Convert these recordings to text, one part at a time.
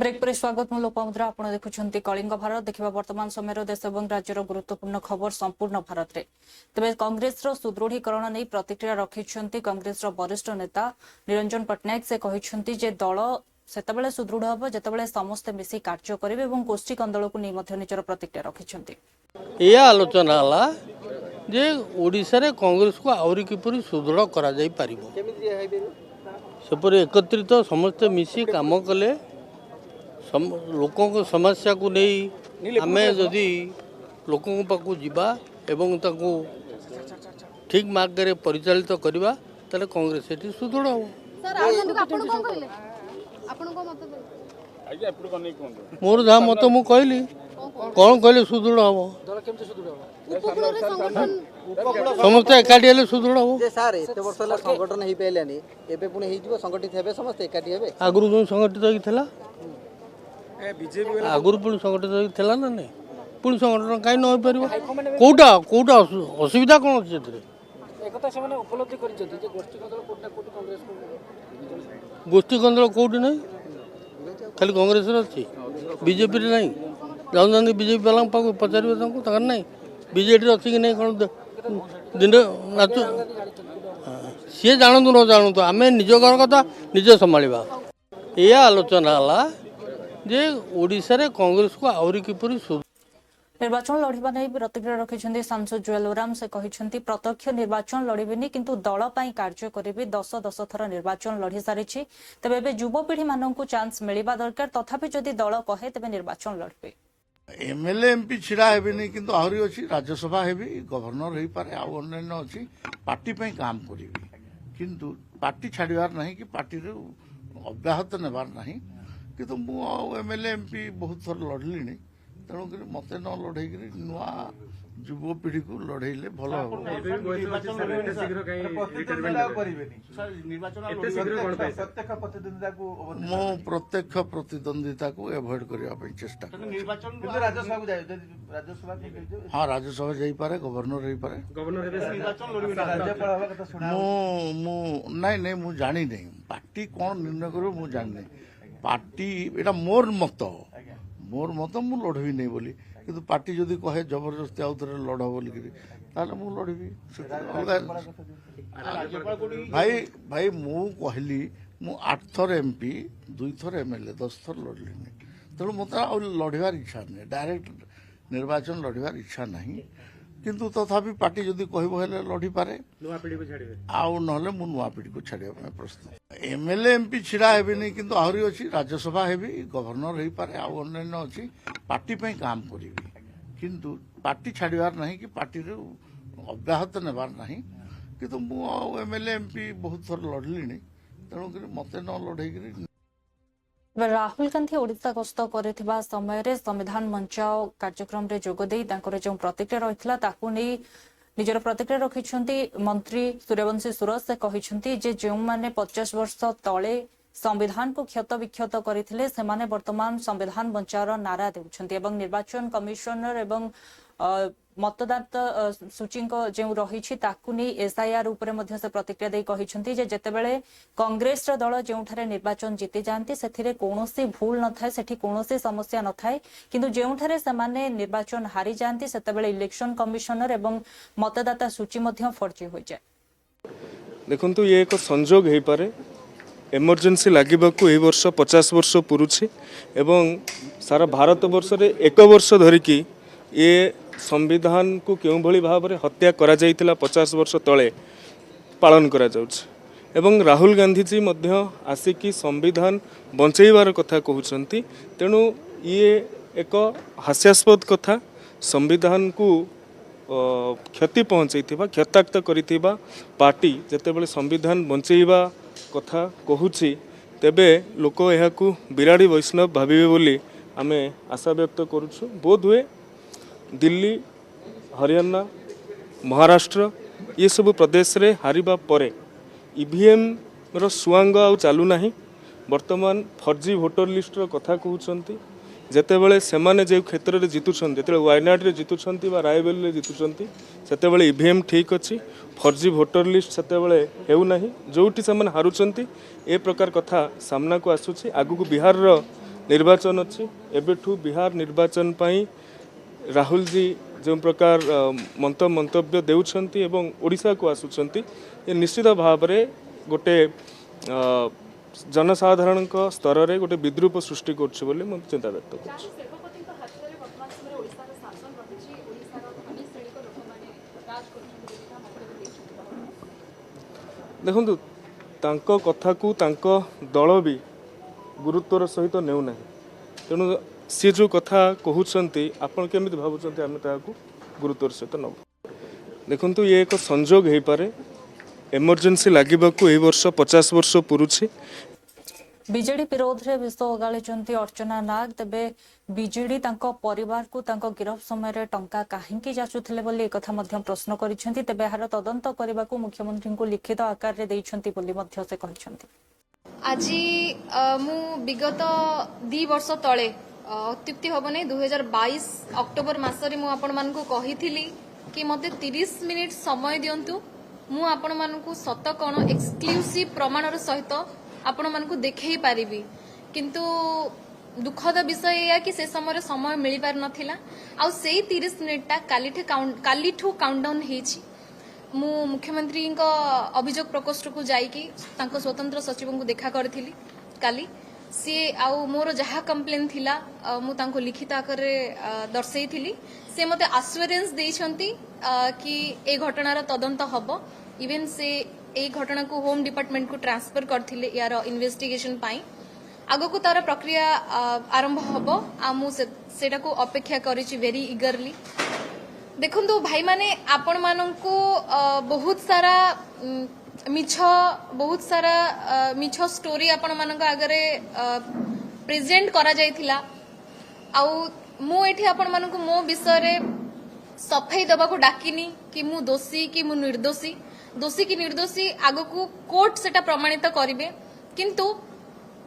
Break पर स्वागत मु लोपामुद्रा आपण देखुछंती कलिंग भारत देखिबा वर्तमान समय देश और राज्यर गुरुत्वपूर्ण खबर संपूर्ण भारत रे तबे कांग्रेस रो सुदृढ़ीकरण नै प्रतिक्रिया रखिछंती कांग्रेस रो वरिष्ठ नेता निरंजन पटनायक से कहिछंती जे दल सेतबेले सुदृढ़ हबो जेतबेले समस्त मिसी कार्य करिवे एवं गोष्ठी कंदल को नै मध्य निजर प्रतिक्रिया रखिछंती। ए आलोचना हला जे ओडिसा रे कांग्रेस को आउरी किपरि सुदृढ़ करा जाई पारिबो सेपरि एकत्रित समस्त मिसी काम कले लोकों को समस्या को नहीं आमे जदि लोकों पाखु जीवा एवं ताको ठीक मार्ग रे परिचालित करबा तले कांग्रेस एटी सुदृढ़ हो। सर आजन आपण कोन कहले आपण को मत आज्ञा आपण को नै कोन मोर धा मत मु कहली कोन कहले सुदृढ़ हो दल केमते सुदृढ़ हो उपकूल संगठन समस्त एकाठी हेले सुदृढ़ हो जे सार एते वर्ष ला संगठन हेई पेलानी एबे पुनी हेई जीवो संगठित हेबे समस्त एकाठी हेबे आगुरु जो संगठित होई थला ए बीजेपी आगुरु पुनी संगठित होई थला ना नै पुनी संगठन काई न होई परिबो कोटा कोटा असुविधा कोन अछि एतरे एकता से माने उपलब्धि करि जति जे गोष्ठी कंदल कोटा कोटी कांग्रेस को गोष्ठी कंदल कोटी नै खाली कांग्रेस रे अछि बीजेपी रे नै जाउन बीजेपी वाला पाको पचारिबे तंको तकर नै बीजेपी रे अछि कि नै कोन दिन नाचु सी जानतु न जानतु आमे निज घर कथा निजे संभाळिबा ए आलोचना हला जे ओडिसा रे कांग्रेस को आउरी किपरि निर्वाचन लड़िबा नै प्रतिक्रिया रखिछंती सांसद जुएल ओराम से कहिछंती प्रत्यक्ष निर्वाचन लड़िबेनी किंतु दल पई कार्य करिबे 10 थर निर्वाचन लड़ी सारिछि तबे बे युवपीढ़ी माननकु चांस मिलिबा दरकार तथापि जदि दल कहे तबे निर्वाचन लड़बे एमएलए एमपी छिड़ा हेबेनी किंतु आहरी अछि राज्यसभा हेबी गवर्नर हेई पारे आ अन्य अछि पार्टी पई काम करिबी किंतु पार्टी छाड़िबार नहीं कि पार्टी रे अव्याहत नेबार नहीं किंतु मु एमएलए एमपी बहुत थर लड़लिनी तेणुक मत न लड़े नुआ युवपीढ़ी को लड़ेले भल मो प्रत्यक्ष प्रतिद्वंदिता को एवॉइड करने चेष्टा हाँ राज्यसभा जाइपे गवर्नर हो पारे नहीं मु जानी नहीं पार्टी कौन निर्णय कर मु जानी पार्टी एटा मोर मत मु लड़बी नहीं बोली किंतु पार्टी जदि कहे जबरदस्ती आउ थे लड़ बोलिकी मु लड़बी भाई मु कहली मु 8 थर एमपी 2 थर एमएलए 10 थर लड़लिनी तेणु मत लड़ार इच्छा नहीं डायरेक्ट निर्वाचन लड़ार इच्छा नहीं किंतु तथापि पार्टी जदि कहबो हेले लड़ी पारे नुवा पीढ़ी को छाड़िबे आउ नहले मु नुवा पीढ़ी को छाड़िबा प्रस्तुत एमएलए एमपी छिड़ा हेबेनी किंतु आहरी अछि राज्यसभा हेबी गवर्नर हेई पारे आउ अन्य अछि पार्टी पई काम करिबी किंतु पार्टी छाड़िबार नहीं कि पार्टी रे अव्याहत नेबार नहीं किंतु मु एमएलए एमपी बहुत थर लड़लिनी तेणु मते न लड़े राहुल गांधी ओडिशा गस्त करथिबा समय रे संविधान मंच कार्यक्रम रे जोग देई तांकर जो प्रतिक्रिया रहितला ताकू नै निजर प्रतिक्रिया रखिछंती मंत्री सूर्यवंशी सुरज से कहिछंती जे जो माने 50 वर्ष तळे संविधान को क्षत विक्षत करथिले से माने वर्तमान संविधान बंचार नारा देउछंती एवं निर्वाचन कमिशनर एवं मतदाता सूची जो रही ताकू नहीं एसआईआर उपरे मध्य से प्रतिक्रिया दे कहिछंती जे जेतेबेले कांग्रेस रो दल जोठारे निर्वाचन जीति जानती सेथिरे कोनोसी भूल न थाए सेठी कोनोसी समस्या न थाए किंतु जोठारे से माने निर्वाचन हारी जानती सेतेबेले इलेक्शन कमिशनर एवं मतदाता सूची मध्य फर्जी हो जाए। देखंतु ये एक संजोग हे पारे इमरजेंसी लागिबाकू ए वर्ष 50 वर्ष पुरुछि एवं सारा भारत वर्ष रे 1 वर्ष धरिकी ये संविधान को क्यों भली भाव में हत्या करा जाइतिला 50 वर्ष तले पालन करा जाउछ एवं राहुल गांधी जी मध्य आसिकी संविधान बंचैबार कथा कहउछंती तेणु ये एक हास्यास्पद कथा संविधान को क्षति पहुंचैथिबा क्षताक्त करिथिबा पार्टी जेतेबेले संविधान बंचैबा कथा कहूछि तेबे लोक एहाकू बिराड़ी वैष्णव भाबिबे बोली आमे आशा व्यक्त करूछु। बोध हुए दिल्ली हरियाणा महाराष्ट्र ये सब प्रदेश रे हारिबा परे ईवीएम रो सुआंग आउ चालू नाही वर्तमान फर्जी भोटर लिस्ट रो कथा कहउछंती जेतेबेले सेमाने जे क्षेत्र रे जितुछंती जेतेबेले वायनाड रे जितुछंती बा रायबेल रे जितुछंती सेतेबेले ईवीएम ठीक अछि फर्जी भोटर लिस्ट सेतेबेले हेउ नाही जोठी सेमाने हारुछंती ए प्रकार कथा सामना को आसुछि आगु को बिहार रो ନିର୍ବାଚନ ଅଛି ଏବେଠୁ ବିହାର ନିର୍ବାଚନ ପାଇଁ ରାହୁଲ जी जो प्रकार मंतव्य देउछंती एवं ओडिशा को आसुछंती ये निश्चित भाव में गोटे जनसाधारण स्तर में गोटे विद्रूप सृष्टि करछि बोली मैं चिंता व्यक्त करछि। देखु तांको कथा को तांको दल भी गुरुत्वर सहित नेउना तेणु सी जो कथा कहते आपन केमिति भावुचंती आमे ताकू गुरुत्वर सहित नब देखंतु ये एक संजोग हो पारे एमरजेंसी लागबाकू ए वर्ष 50 वर्ष पुरुछि। बीजेडी विरोध में विष ओगाड़ी अर्चना नाग तेबे बीजेडी तांको परिवार को तांको गिरफ समय टंका काहेकि जाचुथिले बोली एकथा मध्य प्रश्न करिसेंती तेबे हार तदंत करबाकू मुख्यमंत्री को लिखित आकार रे देइछंती बोली मध्य से कहिसेंती। आज मु विगत 2 वर्ष तले अत्युक्ति हम नहीं 2022 अक्टोबर मसरे मु आपण मानकू कहिथिली कि मते 30 मिनिट समय दियंतु मु आपण मानकू सत कोन एक्सक्लूसिव प्रमाणर सहित आपण मानकू देखै पारिबी किंतु दुखद विषय या कि से समय मिल पार नथिला आ सेई 30 मिनिटा कालीठू काउंटडाउन हेछि। मु मुख्यमंत्री को अभियोग प्रकोष्ठ को जाइकी तांको स्वतंत्र सचिव को देखा करथिली काली सी आउ मोर जहा कंप्लेन थिला मु तांको लिखित आकार दर्शई थिली से मते आश्योरेंस देइछंती कि ए घटनार तदंत हबो इवन से ए घटना को होम डिपार्टमेंट को ट्रांसफर करथिले यार इन्वेस्टिगेशन पाई आगो को तार प्रक्रिया आरंभ हबो आ मु सेटा को अपेक्षा करिछि वेरी इगरली। देखंतु भाई माने आपण मानंकू बहुत सारा मिछ स्टोरी आपण मानक आगरे प्रेजेंट करा जायथिला आउ मु एठी आपण मानंकू मो विषय रे सफाई दबा को डाकिनी कि मु दोषी कि मु निर्दोषी दोषी कि निर्दोषी आगो को कोर्ट सेटा प्रमाणित करिवे किंतु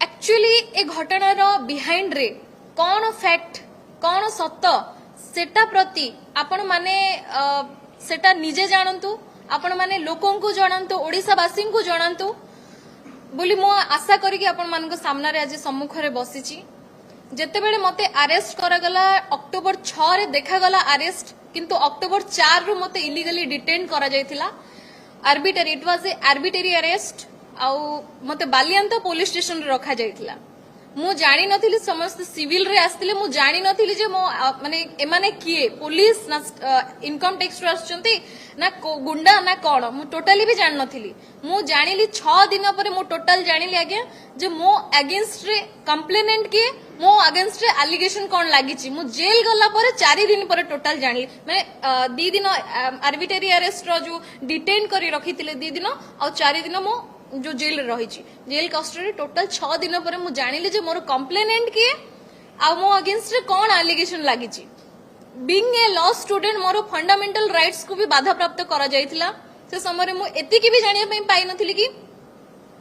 एक्चुअली ए घटनार बिहाइंड रे कौन फैक्ट कौन सत्य सेटा प्रति आपण माने सेटा निजे जानतु आपण माने लोकों को जानतु ओडिसावासी को जानतु बोली मो आशा करी कि आपण मानक सामना रे आज सम्मुख रे बसिची। जेतेबेले मते अरेस्ट करागला अक्टोबर 6 रे देखा गला अरेस्ट किंतु अक्टोबर 4 रु मते इलीगली डिटेन करा जायथिला arbitrary it was a arbitrary arrest आउ मते बालियांत पुलिस स्टेशन रे रखा जायथिला मु जानी नथिली समस्त सिविल रे आस्तिले मु जानी नथिली जे मो माने एमाने किए पुलिस ना इनकम टैक्स रे आछंती ना गुंडा ना कोन मु टोटली भी जान नथिली मु जानिली 6 दिन पर मु टोटल जानिली आगे जे मो अगेंस्ट रे कंप्लेनेंट किए मो अगेंस्ट रे एलिगेशन कोन लागिची मु जेल गला पर 4 दिन पर टोटल जानिली माने 2 दिन आर्बिटरी अरेस्ट रो जो डिटेन करी रखिथिले 2 दिन और 4 दिन मो जो जेल रही जेल कस्टडी टोटल 6 दिन पर मु जानिले जे मोर कंप्लेनेंट किए आ मो अगेंस्ट रे कोन एलिगेशन लागिची बीइंग ए लॉ स्टूडेंट मोर फंडामेंटल राइट्स को भी बाधा प्राप्त करा जायथिला से समय मु एति की भी जानिया पई पाई नथिली कि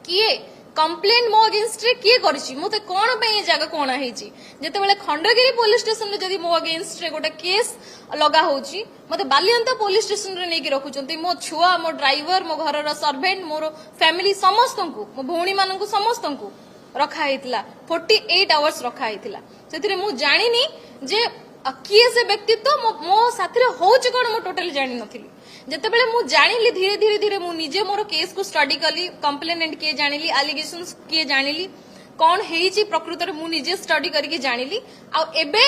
किए कंप्लेंट मो अगेंस्ट रे किए करछि मते कोन पे ए जगह कोन हेछि जते बेले खंडगिरी पुलिस स्टेशन रे जदी मो अगेंस्ट रे गोटे केस लगा होछि मते बालियांत पुलिस स्टेशन रे नेकी रखुचंती मो छुआ मो ड्राइवर मो घरर सर्वेंट मोर फैमिली समस्त को मो भौणी मानन को समस्त को रखा हेतिला 48 आवर्स रखा हेतिला सेथिरे मु जानिनी जे किए से व्यक्तित्व मो साथी रे होछि कोन मो टोटली जानि नथिली जेतेबेले मु जानिली धीरे धीरे धीरे मु निजे मोर केस को स्टडी कली कंप्लेनेंट किए जानिली एलिगेशंस किए जानिली कोन हेछि प्रकृत रे मु निजे स्टडी करके जानिली आ एबे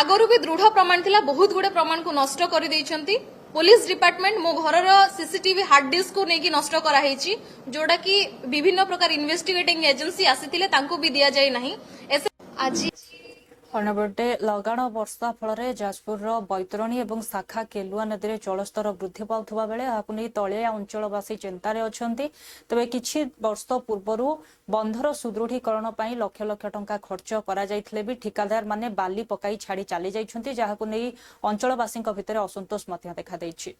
आगरु भी दृढ़ प्रमाण थिला बहुत गुडे प्रमाण को नष्ट करि दैछंती पुलिस डिपार्टमेंट मो घरर सीसीटीवी हार्ड डिस्क को नेकी नष्ट करा हेछि जोडा कि विभिन्न प्रकार इन्वेस्टिगेटिंग एजेंसी आसीथिले तांको भी दिया जाय नाही आज अन्यपटे लगाण वर्षा फल जाजपुर बैतरणी और शाखा केलुआ नदी में जलस्तर वृद्धि पाउथबा बेले याकु नै तलिया अंचलवासी चिंतार अछंती तेबे किछि वर्ष पूर्वर बंधर सुदृढ़ीकरण पई लक्ष लक्ष टंका खर्च करा जायथिले भी ठिकादार माने बाली पकाई छाड़ी चली जाइछंती जाहाकु नै अंचलवासी भितर असंतोष मध्य देखा दैछि।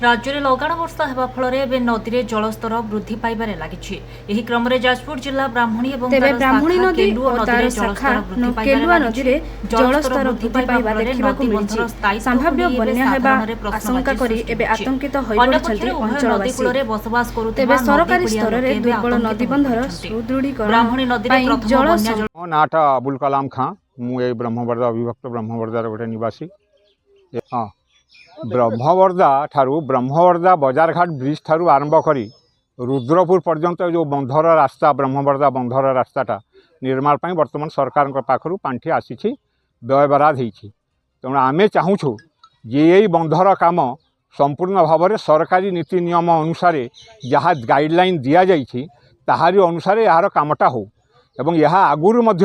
राज्य में लगाण वर्षा होगा फल नदी में जलस्तर वृद्धि पाइबार लगी। एही क्रम में जाजपुर जिला ब्राह्मणी और तेबे ब्राह्मणी नदी और तार शाखा केलुआ नदी में जलस्तर वृद्धि पाइबा देखा मिली। संभाव्य बन्या हेबा आशंका करी एबे आतंकित होई पड़छन्ति अंचलवासी। तेबे सरकारी स्तर में दुर्बल नदी बंधर सुदृढ़ीकरण जल मो नाटा अबुल कलाम खां मु ब्रह्मवर्दा अविभक्त ब्रह्मवर्दार गोटे निवासी। हाँ ब्रह्मवर्दा ठारू ब्रह्मवर्दा बजारघाट ब्रिज ठारू आरंभ करी रुद्रपुर पर्यंत जो बंधर रास्ता ब्रह्मवर्दा बंधर रास्ताटा निर्माण पर बर्तमान सरकार पाखु पांठि आसी व्ययबराद होती। तेणु आम चाहूँ जे यही बंधर काम संपूर्ण भाव में सरकारी नीति नियम अनुसार जहाँ गाइडलाइन दि जाइए ताहारी अनुसार यार कामटा हो एवं यह आगुरी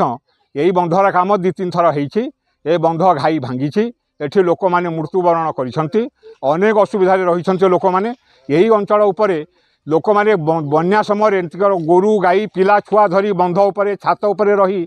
यही बंधर काम 2-3 थर होती। ए बंध घाई भांगी एठी लोक माने मृत्युवरण करिसंती अनेक असुविधा रही लोक माने यही अंचल उपरे लोक माने बन्या समय गोरु गाई पिला छुआ धरी बंध उपरे छात उपरे रही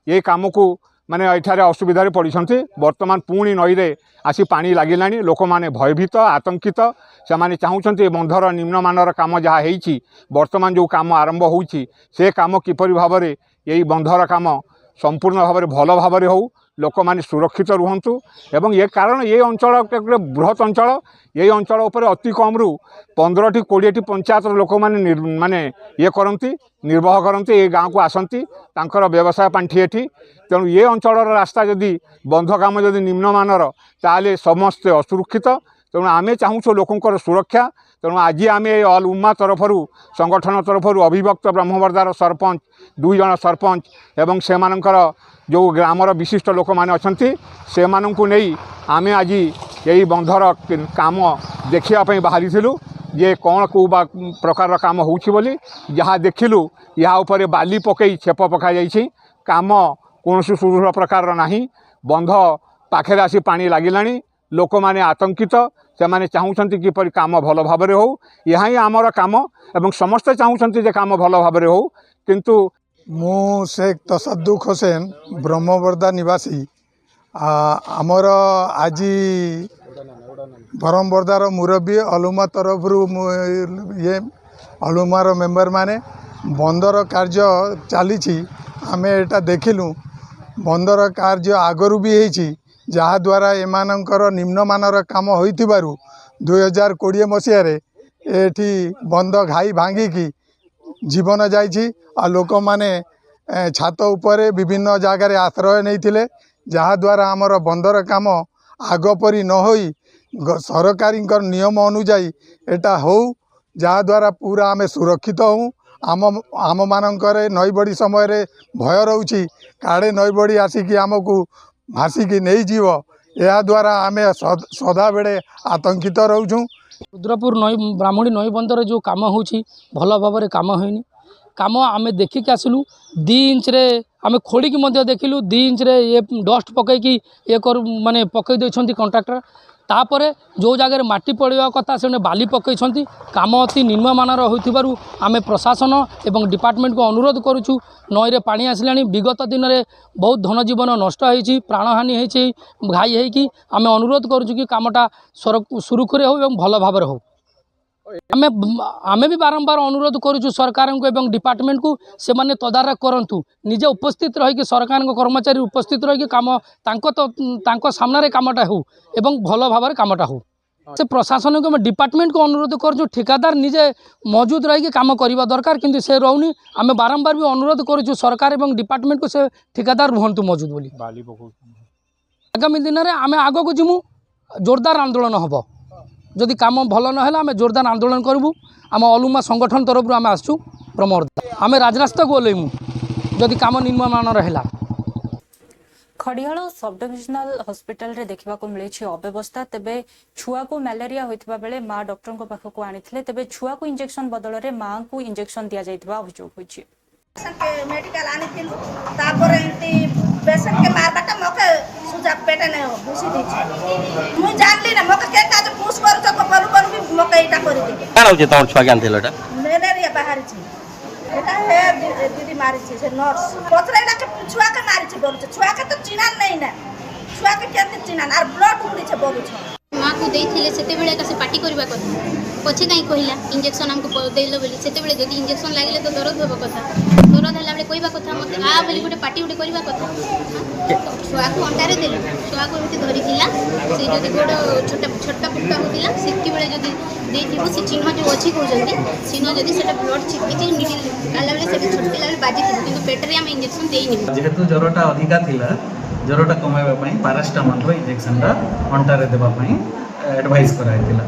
ये काम को माने एठारे असुविधा पड़िसंती। वर्तमान पुणी नई रे आसी पानी लागिलानी लोक माने भयभीत आतंकित से माने चाहूछंती बंधर निम्नमानर काम जहाँ होईची वर्तमान जो काम आरंभ होईची से काम किपरि भाव में यही बंधर काम संपूर्ण भाव में भल भाव में हो लोक माने सुरक्षित रुहंतु। एवं ये कारण ये अंचल बृहत अंचल यही अंचल उपर अति कम रु 15-20 पंचायत लोक माने माने ये करती निर्वाह करती ये गाँव को आसती तांकर व्यवसाय पांठि एठी। तेणु ये अंचल रास्ता जदि बंध काम जदि निम्नमानर ताले समस्ते असुरक्षित। तेणु आमे चाहूँ लोकंकर सुरक्षा। तेणु आज आम ऑल उम्मा तरफरु संगठन तरफरु अविभक्त ब्रह्मवर्दार सरपंच 2 जन सरपंच एवं सेमानंकर जो ग्रामर विशिष्ट लोक मैंने अच्छा से नहीं आम आज यही बंधर काम देखापी बाहरी जे कौन कौ प्रकार काम होली जहाँ देखिलु या उपर बाली पकई छेप पका जाइए काम कौन सुदृढ़ प्रकार ना बंध पाखे आसी पानी लगिलानी लोक माने आतंकित से माने चाहूँगी किपर काम भल भाव में हो यहाँ ही आमर काम एवं समस्ते चाहूँगी जे काम भल भाव में हो। किंतु मु शेख तसद्दुक हुसैन ब्रह्मवर्दा निवासी आमर आज ब्रह्मवर्दार मुरब्बी अलुमा तरफ ये अलुमार मेम्बर माने बंदर कार्य चली आम एटा देखिलु बंदर कार्य आगरू भी होती जहाँ द्वारा एमानंकर निम्नमानर काम होइथिबारु 2020 मसीह एठी बंद घाई भांगिकी जीवन जाइछि आ लोक माने छात उपरे विभिन्न जगार आश्रय नहीं जहाँ द्वारा आमर बंदर काम आग परी न होई सरकारी नियम अनुजाई एटा हो जहाँ द्वारा पूरा आमे सुरक्षित हूँ। आम मानकर नई बड़ी समय रे भय रोची काड़े नई बड़ी आसिकी आमको भासिकी नहीं जीव या द्वारा आमे सदा बेले आतंकित रोचु। रुद्रपुर नई ब्राह्मणी नई बंदर जो काम होची भल भाव में काम होइनी काम आम देखिक आसलु 2 इंच रे आम खोलिकी देखिलु 2 इंच रे ये डस्ट पकईकी ये कर माने पकई देछंती कंट्राक्टर तापर जो जगह माटी पड़ा कथा से बाली पकई काम अति निम्नमानर होइथिबारु आमे प्रशासन एवं डिपार्टमेंट को अनुरोध करुछु नई रे पानी आसिलानी विगत दिन में बहुत धन जीवन नष्ट होइछि प्राणहानि होइछि घाई होइकि आमे अनुरोध करुछु कि कामटा सुरुखुरे हो एवं भल भाव हो। आमे भी बारंबार अनुरोध करुछु सरकार को एवं डिपार्टमेंट को से माने तदारख करंतु निजे उपस्थित रही सरकार कर्मचारी उपस्थित रही काम तांको सामने कामटा हो एवं भल भाव में कामटा हो। से प्रशासन को डिपार्टमेंट को अनुरोध करुछु ठेकेदार निजे मौजूद रही काम करवा दरकार किंतु से रोनी आमे बारंबार भी अनुरोध करुछु सरकार एवं डिपार्टमेंट को से ठेकेदार रुहंतु मौजूद बोली। आगामी दिन में आमे आगो को जिमु जोरदार आंदोलन हबो जदि काम भल ना आम जोरदार आंदोलन करूँ। आम अलुमा संगठन तरफ आम आसु ब्रह्मवर्दा आम राजरास्ता को ओल्लैमु जदि काम निम्नमानर है। खड़ियाल सब डिविजनल हॉस्पिटल रे देखा मिली अव्यवस्था तेबे छुआ को मैलेरिया होता बेले माँ डॉक्टर को पाखक आनी तेबे छुआ को इंजेक्शन बदल में माँ को इंजेक्शन दि जाइथिबा अभियोग होइछि। मेडिकल आनी पेशेंट के मारबाटा मोके सुजा पेटे ने घुसी दी मु जानली ना मोके के काज पुश कर तो बोलू बोलू भी मोके एटा कर दी कान होचे तोर छुआ ज्ञान थिलटा मैलेरिया बाहर छी एटा है दीदी मारी छी से नर्स पतरा ना के छुआ के मारी छी बोलू छुआ के तो चिना नहीं ना छुआ के केते चिना और ब्लड उड़ी छ बोलू छ माँ को देते से का से पार्टी करवा कथा पछे कहीं कहला इंजेक्शन हमको देल बोली से जब इंजेक्शन लगे तो दरद होगा कथा दरद है बेले कहवा कथा मत आ बोली गोटे पार्टी गोटे करवा कथा छुआ को अंटारे देल छुआ को एमती धरी से जब गोड़ छोटा छोटा फुटका होता से बेले जब देथिबो से चिन्ह जो अच्छी कहते चिन्ह जदि से ब्लड छिटकी निडल गाला बेले से छोटके बेले बाजी किंतु पेटरे आम इंजेक्शन देनी जेहेतु ज्वरटा अधिका थिला ज्वरटा कमाइबा पारास्टामोल इंजेक्शनटा अंटारे देवाई एडवाइस कराइला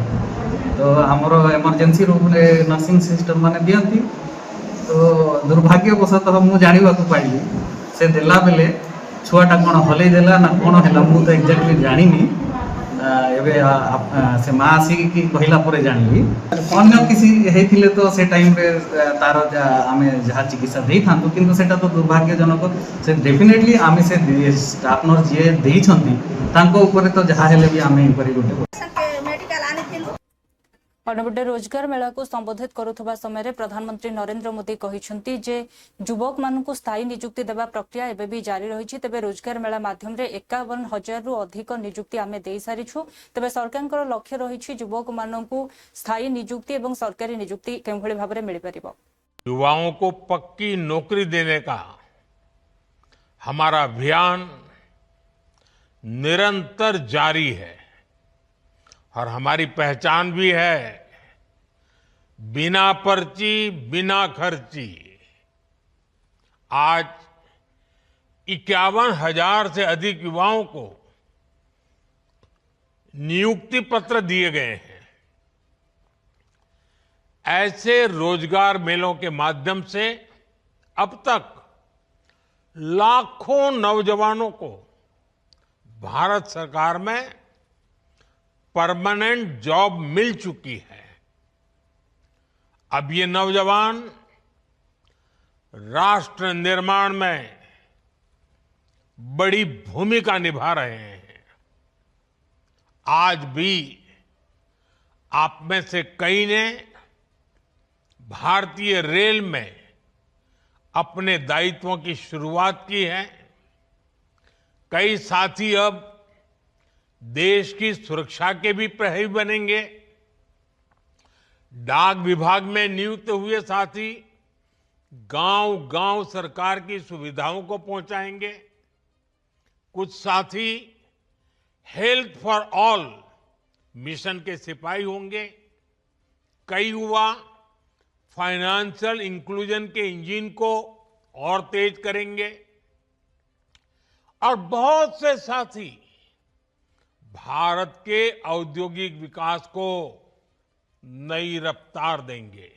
तो आमर इमरजेंसी रूम रे नर्सिंग सिस्टम माने दियंती तो दुर्भाग्यवशतः मुझे जानवा पाइली से देला बेले छुआटा कौन हल देला ना कौन है मुझे तो एक्जाक्टली जानी से माँ आसिक कहला जानी अन्य किसी होते तो से टाइम रे तार आम जहाँ चिकित्सा दे था कि तो दुर्भाग्यजनक से डेफिनेटली आम से स्टाफ नर्स जी देते तो जहाँ भी आम गोटे अन्यपटे रोजगार मेला को संबोधित करुवा समय प्रधानमंत्री नरेंद्र मोदी कहते जे युवक मानक स्थायी निजुक्ति देवा प्रक्रिया एबे भी जारी रही तेबे रोजगार मेला माध्यम 51,000 रु अधिक निजुक्ति आमे दे सारिछु तेबे सरकार लक्ष्य रही युवक मानक स्थायी निजुक्ति एवं सरकारी निजुक्ति केभଳି भाबरे मिल परिबो। युवाओं को पक्की नौकरी देने का हमारा अभियान निरंतर जारी है और हमारी पहचान भी है बिना पर्ची बिना खर्ची। आज 51,000 से अधिक युवाओं को नियुक्ति पत्र दिए गए हैं। ऐसे रोजगार मेलों के माध्यम से अब तक लाखों नौजवानों को भारत सरकार में परमानेंट जॉब मिल चुकी है। अब ये नौजवान राष्ट्र निर्माण में बड़ी भूमिका निभा रहे हैं। आज भी आप में से कई ने भारतीय रेल में अपने दायित्वों की शुरुआत की है। कई साथी अब देश की सुरक्षा के भी प्रहरी बनेंगे। डाक विभाग में नियुक्त हुए साथी गांव-गांव सरकार की सुविधाओं को पहुंचाएंगे। कुछ साथी हेल्थ फॉर ऑल मिशन के सिपाही होंगे। कई युवा फाइनेंशियल इंक्लूजन के इंजन को और तेज करेंगे और बहुत से साथी भारत के औद्योगिक विकास को नई रफ्तार देंगे।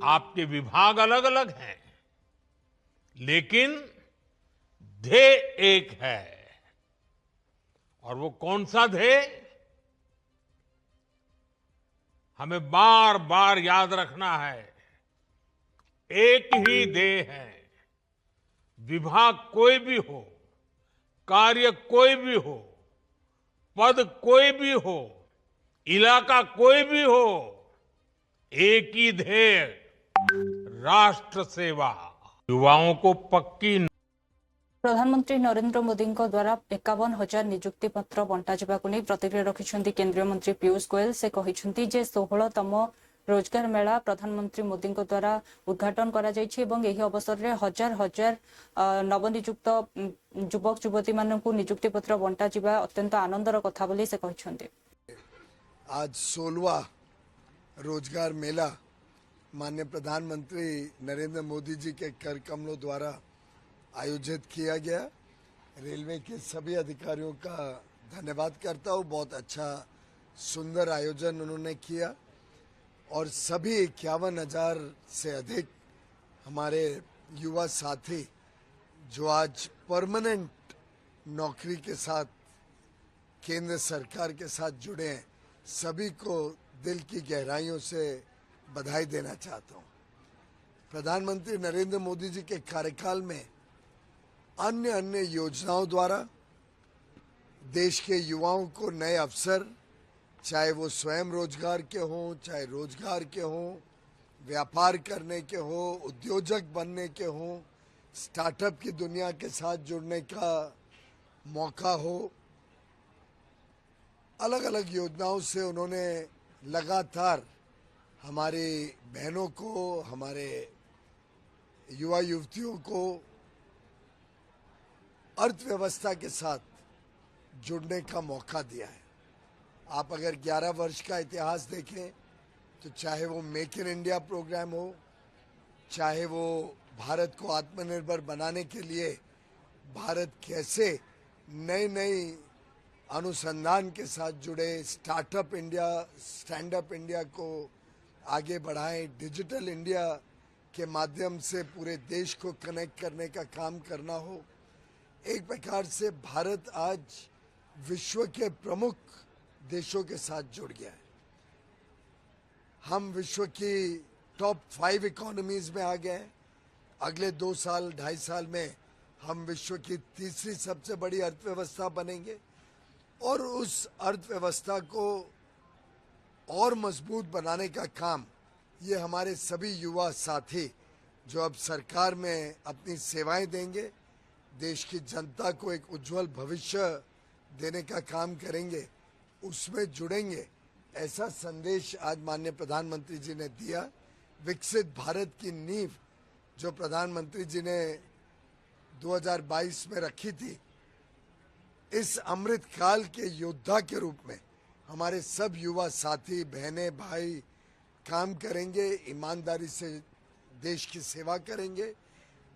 आपके विभाग अलग अलग हैं, लेकिन ध्येय एक है। और वो कौन सा ध्येय? हमें बार बार याद रखना है, एक ही ध्येय है। विभाग कोई भी हो, कार्य कोई भी हो, पद कोई भी हो, इलाका कोई भी हो, एक ही ध्येय, राष्ट्र सेवा। युवाओं को पक्की। प्रधानमंत्री नरेंद्र मोदी द्वारा 51,000 निजुक्ति पत्र बंटा जावाक नहीं प्रतिक्रिया रखिछन्ती केंद्रीय मंत्री पीयूष गोयल। से कहिछन्ती जे 16तम रोजगार मेला प्रधानमंत्री मोदी द्वारा उद्घाटन करा जायछि एवं एही अवसर रे हजार हजार नवनियुक्त युवक युवती मानकु निजुक्ति पत्र बंटा जिबा अत्यंत आनंदर कथा बोली से कहिछन्ती। आज 16वां रोजगार मेला माननीय प्रधानमंत्री नरेंद्र मोदी जी के कर कमलों द्वारा आयोजित किया गया। रेलवे के सभी अधिकारियों का धन्यवाद करता हूँ। बहुत अच्छा सुंदर आयोजन उन्होंने किया और सभी 51,000 से अधिक हमारे युवा साथी जो आज परमानेंट नौकरी के साथ केंद्र सरकार के साथ जुड़े हैं, सभी को दिल की गहराइयों से बधाई देना चाहता हूँ। प्रधानमंत्री नरेंद्र मोदी जी के कार्यकाल में अन्य योजनाओं द्वारा देश के युवाओं को नए अवसर, चाहे वो स्वयं रोजगार के हों, चाहे रोजगार के हों, व्यापार करने के हो, उद्योजक बनने के हों, स्टार्टअप की दुनिया के साथ जुड़ने का मौका हो, अलग अलग योजनाओं से उन्होंने लगातार हमारी बहनों को, हमारे युवा युवतियों को अर्थव्यवस्था के साथ जुड़ने का मौका दिया है। आप अगर 11 वर्ष का इतिहास देखें तो चाहे वो मेक इन इंडिया प्रोग्राम हो, चाहे वो भारत को आत्मनिर्भर बनाने के लिए भारत कैसे नई नई अनुसंधान के साथ जुड़े, startup India, stand up India को आगे बढ़ाएं, डिजिटल इंडिया के माध्यम से पूरे देश को कनेक्ट करने का काम करना हो। एक प्रकार से भारत आज विश्व के प्रमुख देशों के साथ जुड़ गया है। हम विश्व की टॉप 5 इकोनॉमीज में आ गए हैं। अगले 2 साल 2.5 साल में हम विश्व की तीसरी सबसे बड़ी अर्थव्यवस्था बनेंगे और उस अर्थव्यवस्था को और मजबूत बनाने का काम ये हमारे सभी युवा साथी जो अब सरकार में अपनी सेवाएं देंगे, देश की जनता को एक उज्जवल भविष्य देने का काम करेंगे, उसमें जुड़ेंगे। ऐसा संदेश आज माननीय प्रधानमंत्री जी ने दिया। विकसित भारत की नींव जो प्रधानमंत्री जी ने 2022 में रखी थी, इस अमृत काल के योद्धा के रूप में हमारे सब युवा साथी, बहनें, भाई काम करेंगे, ईमानदारी से देश की सेवा करेंगे,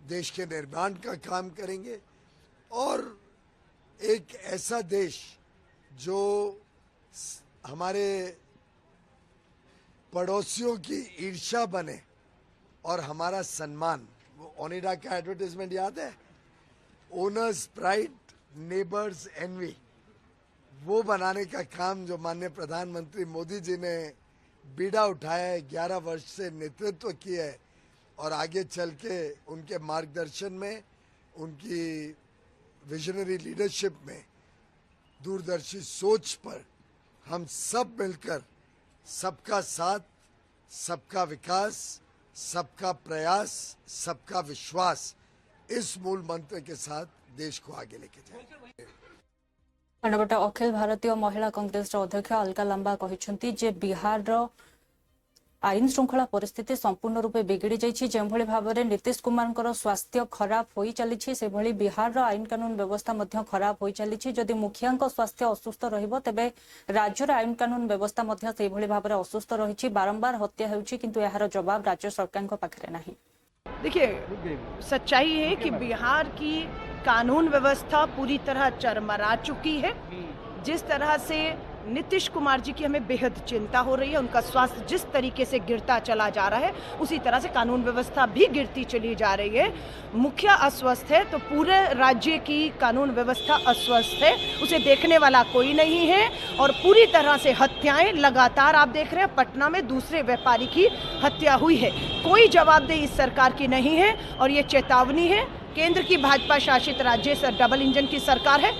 देश के निर्माण का काम करेंगे और एक ऐसा देश जो हमारे पड़ोसियों की ईर्ष्या बने और हमारा सम्मान। वो ओनिडा का एडवर्टाइजमेंट याद है, ओनर्स प्राइड नेबर्स एनवी, वो बनाने का काम जो माननीय प्रधानमंत्री मोदी जी ने बीड़ा उठाया है, 11 वर्ष से नेतृत्व किया है और आगे चल के उनके मार्गदर्शन में, उनकी विजनरी लीडरशिप में, दूरदर्शी सोच पर हम सब मिलकर सबका साथ, सबका विकास, सबका प्रयास, सबका विश्वास, इस मूल मंत्र के साथ देश को आगे लेके जाएंगे। खंडपट अखिल भारतीय महिला कांग्रेस अध्यक्ष अलका लांबा कहते जे बिहार आईन श्रृंखला परिस्थिति संपूर्ण रूपे बिगिड़ी जाइछि। जेभଳି भाबरे नीतीश कुमार स्वास्थ्य खराब होई चलिछि से भଳି बिहार आईन कानून व्यवस्था मध्य खराब होई चलिछि। जदि मुखिया स्वास्थ्य असुस्थ रहिबो तेबे राज्यर आईन कानून व्यवस्था मध्य से भଳି भाबरे असुस्थ रहिछि। बारंबार हत्या हेउछि किंतु एहार जवाब राज्य सरकार को पाखरे नाही। देखिए, सच्चाई है कि बिहार की कानून व्यवस्था पूरी तरह चरमरा चुकी है। जिस तरह से नीतीश कुमार जी की हमें बेहद चिंता हो रही है, उनका स्वास्थ्य जिस तरीके से गिरता चला जा रहा है उसी तरह से कानून व्यवस्था भी गिरती चली जा रही है। मुखिया अस्वस्थ है तो पूरे राज्य की कानून व्यवस्था अस्वस्थ है, उसे देखने वाला कोई नहीं है। और पूरी तरह से हत्याएं लगातार आप देख रहे हैं, पटना में दूसरे व्यापारी की हत्या हुई है। कोई जवाबदेही इस सरकार की नहीं है और ये चेतावनी है। केंद्र की भाजपा शासित राज्य से डबल इंजन की सरकार है,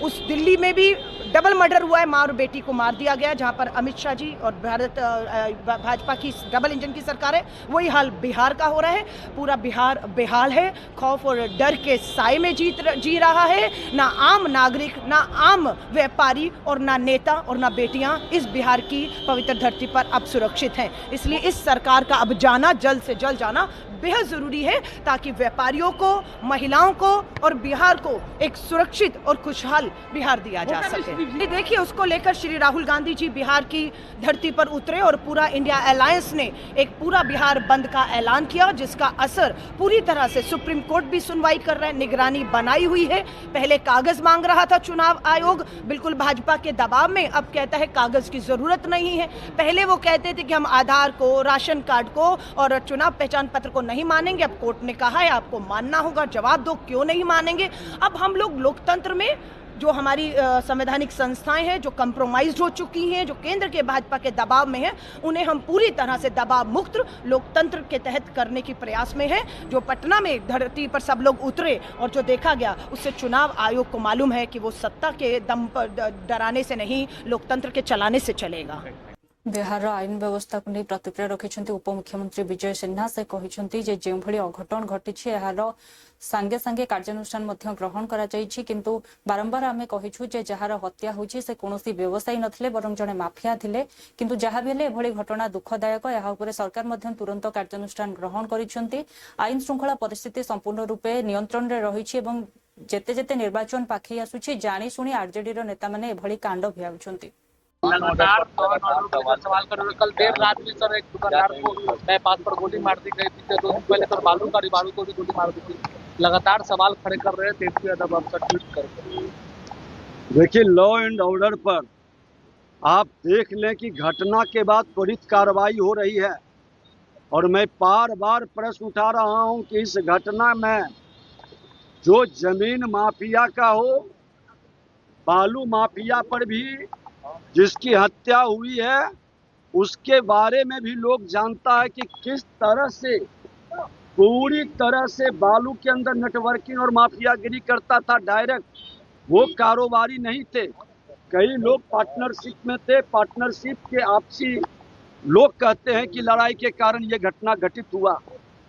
उस दिल्ली में भी डबल मर्डर हुआ है, माँ और बेटी को मार दिया गया, जहां पर अमित शाह जी और भाजपा की डबल इंजन की सरकार है। वही हाल बिहार का हो रहा है। पूरा बिहार बेहाल है, खौफ और डर के साए में जी रहा है। ना आम नागरिक, ना आम व्यापारी और ना नेता और ना बेटियां इस बिहार की पवित्र धरती पर अब सुरक्षित हैं। इसलिए इस सरकार का अब जाना, जल्द से जल्द जाना बेहद जरूरी है ताकि व्यापारियों को, महिलाओं को और बिहार को एक सुरक्षित और खुशहाल बिहार दिया जा सके। देखिए, उसको लेकर श्री राहुल गांधी जी बिहार की धरती पर उतरे और पूरा इंडिया अलायंस ने एक पूरा बिहार बंद का ऐलान किया, जिसका असर पूरी तरह से सुप्रीम कोर्ट भी सुनवाई कर रहा है, निगरानी बनाई हुई है। पहले कागज मांग रहा था चुनाव आयोग, बिल्कुल भाजपा के दबाव में, अब कहता है कागज की जरूरत नहीं है। पहले वो कहते थे कि हम आधार को, राशन कार्ड को और चुनाव पहचान पत्र को नहीं मानेंगे। अब कोर्ट ने कहा है आपको मानना होगा, जवाब दो क्यों नहीं मानेंगे। अब हम लोग लोकतंत्र में जो हमारी संवैधानिक संस्थाएं हैं जो कंप्रोमाइज हो चुकी हैं, जो केंद्र के भाजपा के दबाव में हैं, उन्हें हम पूरी तरह से दबाव मुक्त लोकतंत्र के तहत करने की प्रयास में है। जो पटना में धरती पर सब लोग उतरे और जो देखा गया, उससे चुनाव आयोग को मालूम है कि वो सत्ता के दम पर डराने से नहीं, लोकतंत्र के चलाने से चलेगा। बिहार आईन व्यवस्था को नहीं प्रतिक्रिया रखिंट उपमुख्यमंत्री विजय सिन्हा से कहते जो भली अघटन घटी यार सांगे सांगे कार्यानुष्ठान ग्रहण किंतु बारंबार आम कहूँ जे जार हत्या होची से कौन व्यवसायी नथिले बरं जड़े माफिया थिले किंतु जहाँ भी एभली घटना दुखदायक या सरकार तुरंत कार्यानुष्ठान ग्रहण करिसेंती। आईन श्रृंखला परिस्थिति संपूर्ण रूपे नियंत्रण में रही जेते जेते निर्वाचन पाखई आसुची जानी शुणी आरजेडी नेता माने एभली कांड भियाउछंती। लगातार सवाल कर रहे। कल देर रात में सर एक दुकानदार को बाईपास पर गोली मार दी गई थी। 2 दिन पहले सर बालू को भी गोली मार दी थी। लगातार सवाल खड़े कर रहे थे। इसके अदब आप सर ट्वीट करके देखिए, लॉ एंड ऑर्डर पर आप देख लें कि घटना के बाद त्वरित कार्रवाई हो रही है और मैं बार बार प्रश्न उठा रहा हूं कि इस घटना में जो जमीन माफिया का हो, बालू माफिया पर भी जिसकी हत्या हुई है उसके बारे में भी लोग जानता है कि किस तरह से पूरी तरह से बालू के अंदर नेटवर्किंग और माफियागिरी करता था। डायरेक्ट वो कारोबारी नहीं थे, कई लोग पार्टनरशिप में थे। पार्टनरशिप के आपसी लोग कहते हैं कि लड़ाई के कारण ये घटना घटित हुआ,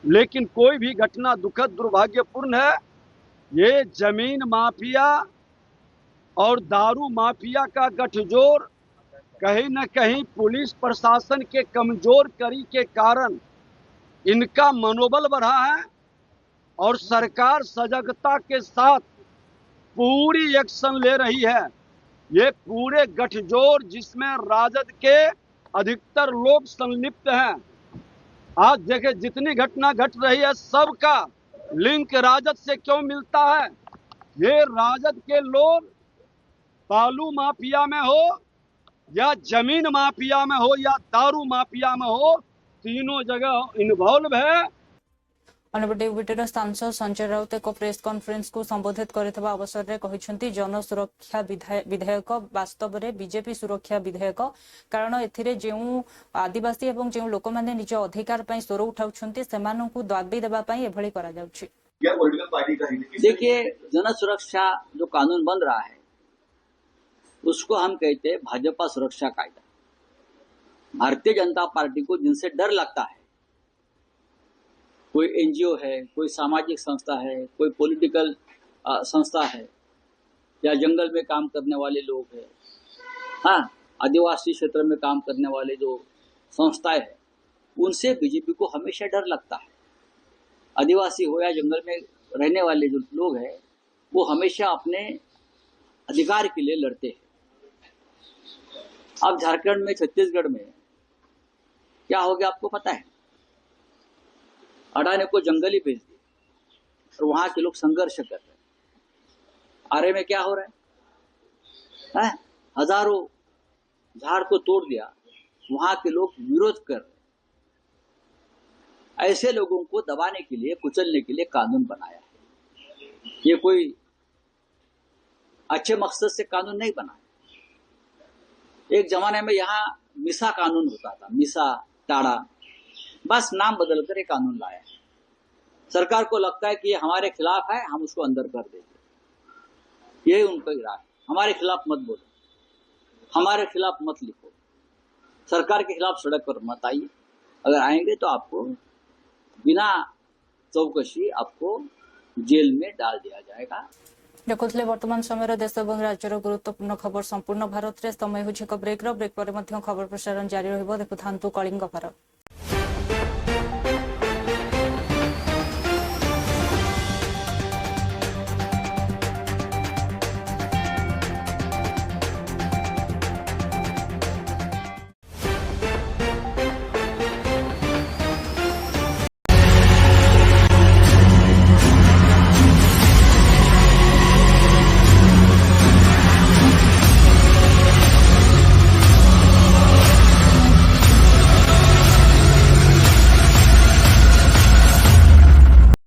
लेकिन कोई भी घटना दुखद दुर्भाग्यपूर्ण है। ये जमीन माफिया और दारू माफिया का गठजोड़ कहीं न कहीं पुलिस प्रशासन के कमजोर कड़ी के कारण इनका मनोबल बढ़ा है और सरकार सजगता के साथ पूरी एक्शन ले रही है। ये पूरे गठजोड़ जिसमें राजद के अधिकतर लोग संलिप्त हैं। आज देखें जितनी घटना घट रही है सबका लिंक राजद से क्यों मिलता है। ये राजद के लोग बालू माफिया में हो या जमीन माफिया में हो या दारू माफिया में हो, तीनों जगह इन्वॉल्व है। अन्यपटे सांसद संजय राउत एक प्रेस कॉन्फ्रेंस को संबोधित करथिबा अवसर में कहते जन सुरक्षा विधेयक वास्तव में बीजेपी सुरक्षा विधेयक, कारण एथिरे जो आदिवासी एवं जो लोक मैंने निज अधिकार पर स्वर उठाउछंती सेमानंकु दाबी देबा पई एभली करा जाउछि। देखिए, जन सुरक्षा जो कानून बन रहा है उसको हम कहते हैं भाजपा सुरक्षा कायदा। भारतीय जनता पार्टी को जिनसे डर लगता है, कोई एनजीओ है, कोई सामाजिक संस्था है, कोई पॉलिटिकल संस्था है या जंगल में काम करने वाले लोग हैं, हाँ आदिवासी क्षेत्र में काम करने वाले जो संस्थाएं हैं, उनसे बीजेपी को हमेशा डर लगता है। आदिवासी हो या जंगल में रहने वाले जो लोग हैं वो हमेशा अपने अधिकार के लिए लड़ते हैं। अब झारखंड में, छत्तीसगढ़ में क्या हो गया आपको पता है। अडानी को जंगल ही भेज दिया और वहां के लोग संघर्ष कर रहे हैं। आरे में क्या हो रहा है, हजारों झाड़ को तोड़ दिया, वहां के लोग विरोध कर रहे हैं। ऐसे लोगों को दबाने के लिए, कुचलने के लिए कानून बनाया है। ये कोई अच्छे मकसद से कानून नहीं बना। एक जमाने में यहाँ मिसा कानून होता था, मिसा टाड़ा, बस नाम बदल कर एक कानून लाया है। सरकार को लगता है कि ये हमारे खिलाफ है, हम उसको अंदर कर देंगे। यही उनका इरादा है। हमारे खिलाफ मत बोलो, हमारे खिलाफ मत लिखो, सरकार के खिलाफ सड़क पर मत आइए। अगर आएंगे तो आपको बिना चौकसी आपको जेल में डाल दिया जाएगा। देखुले वर्तमान समय देश और राज्यर गुरुत्वपूर्ण खबर संपूर्ण भारत में। समय हो ब्रेक पर खबर प्रसारण जारी रही। देखुथांतु कलिंग भारत।